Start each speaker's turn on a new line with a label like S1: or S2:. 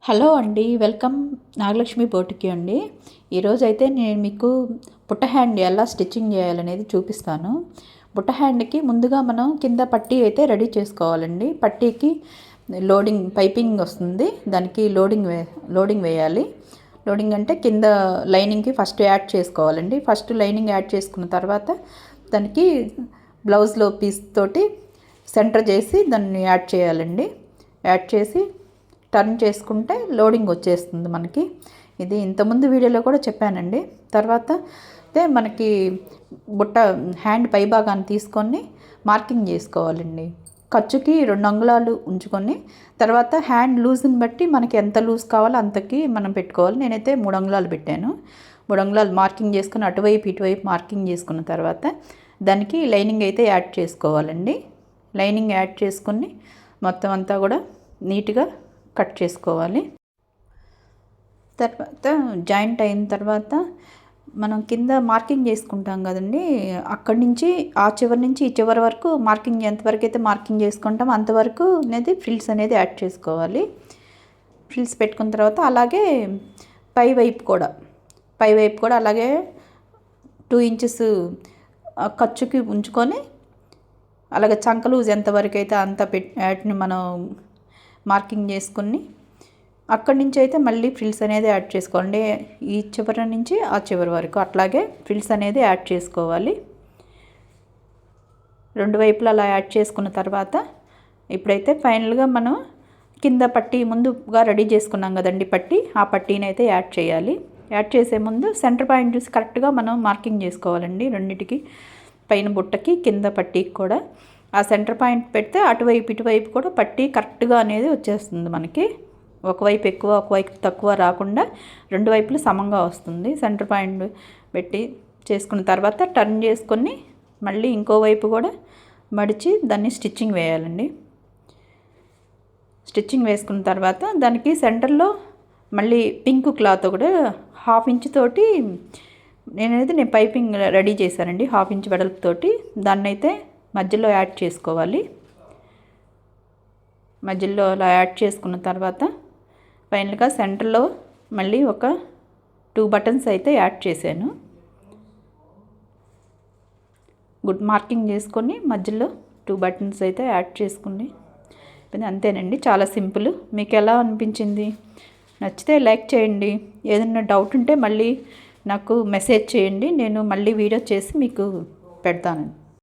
S1: Hello అండి, welcome Nagalakshmi బోటికి అండి. ఈరోజైతే నేను మీకు బుట్ట హ్యాండ్ ఎలా స్టిచ్చింగ్ చేయాలనేది చూపిస్తాను. బుట్ట హ్యాండ్కి ముందుగా మనం కింద పట్టీ అయితే రెడీ చేసుకోవాలండి. పట్టీకి పైపింగ్ వస్తుంది, దానికి లోడింగ్ వేయాలి. లోడింగ్ అంటే కింద లైనింగ్కి ఫస్ట్ యాడ్ చేసుకోవాలండి. ఫస్ట్ లైనింగ్ యాడ్ చేసుకున్న తర్వాత దానికి బ్లౌజ్లో పీస్ తోటి సెంటర్ చేసి దాన్ని యాడ్ చేయాలండి. యాడ్ చేసి టర్న్ చేసుకుంటే లోడింగ్ వచ్చేస్తుంది మనకి. ఇది ఇంతకుముందు వీడియోలో కూడా చెప్పానండి. తర్వాత అయితే మనకి హ్యాండ్ పై భాగాన్ని తీసుకొని మార్కింగ్ చేసుకోవాలండి. ఖర్చుకి 2 అంగుళాలు ఉంచుకొని తర్వాత హ్యాండ్ లూజ్ని బట్టి మనకి ఎంత లూజ్ కావాలో అంతకి మనం పెట్టుకోవాలి. నేనైతే 3 అంగుళాలు పెట్టాను. 3 అంగుళాలు మార్కింగ్ చేసుకుని అటువైపు ఇటువైపు మార్కింగ్ చేసుకున్న తర్వాత దానికి లైనింగ్ అయితే యాడ్ చేసుకోవాలండి. లైనింగ్ యాడ్ చేసుకుని మొత్తం అంతా కూడా నీట్గా కట్ చేసుకోవాలి. తర్వాత జాయింట్ అయిన తర్వాత మనం కింద మార్కింగ్ చేసుకుంటాం కదండి, అక్కడి నుంచి ఆ చివరి నుంచి ఈ చివరి వరకు మార్కింగ్ ఎంతవరకు అయితే మార్కింగ్ చేసుకుంటామో అంతవరకు అనేది ఫ్రిల్స్ అనేది యాడ్ చేసుకోవాలి. ఫ్రిల్స్ పెట్టుకున్న తర్వాత అలాగే పైవైపు కూడా అలాగే 2 ఇంచెస్ ఖర్చుకి ఉంచుకొని అలాగే చంక లూజ్ ఎంతవరకు అయితే అంత వాటిని మనం మార్కింగ్ చేసుకుని అక్కడి నుంచి అయితే మళ్ళీ ఫ్రిల్స్ అనేది యాడ్ చేసుకోండి. ఈ చివరి నుంచి ఆ చివరి వరకు అట్లాగే ఫ్రిల్స్ అనేది యాడ్ చేసుకోవాలి. 2 వైపులా అలా యాడ్ చేసుకున్న తర్వాత ఇప్పుడైతే ఫైనల్గా మనం కింద పట్టీ ముందుగా రెడీ చేసుకున్నాం కదండి పట్టీ, ఆ పట్టీని అయితే యాడ్ చేయాలి. యాడ్ చేసే ముందు సెంటర్ పాయింట్ చూసి కరెక్ట్గా మనం మార్కింగ్ చేసుకోవాలండి. రెండింటికి పైన బుట్టకి కింద పట్టీకి కూడా ఆ సెంటర్ పాయింట్ పెడితే అటువైపు ఇటువైపు కూడా పట్టీ కరెక్ట్గా అనేది వచ్చేస్తుంది మనకి. ఒకవైపు ఎక్కువ ఒకవైపు తక్కువ రాకుండా 2 వైపులు సమంగా వస్తుంది. సెంటర్ పాయింట్ పెట్టి చేసుకున్న తర్వాత టర్న్ చేసుకొని మళ్ళీ ఇంకోవైపు కూడా మడిచి దాన్ని స్టిచ్చింగ్ వేయాలండి. స్టిచ్చింగ్ వేసుకున్న తర్వాత దానికి సెంటర్లో మళ్ళీ పింక్ క్లాత్ కూడా 1/2 ఇంచ్ తోటి నేను పైపింగ్ రెడీ చేశానండి. 1/2 ఇంచ్ వెడల్పుతోటి దాన్నైతే మధ్యలో యాడ్ చేసుకోవాలి. మధ్యలో అలా యాడ్ చేసుకున్న తర్వాత ఫైనల్గా సెంటర్లో మళ్ళీ ఒక 2 బటన్స్ అయితే యాడ్ చేశాను. మార్కింగ్ చేసుకొని మధ్యలో 2 బటన్స్ అయితే యాడ్ చేసుకుని అంతేనండి, చాలా సింపుల్. మీకు ఎలా అనిపించింది? నచ్చితే లైక్ చేయండి. ఏదైనా డౌట్ ఉంటే మళ్ళీ నాకు మెసేజ్ చేయండి, నేను మళ్ళీ వీడియో చేసి మీకు పెడతాను.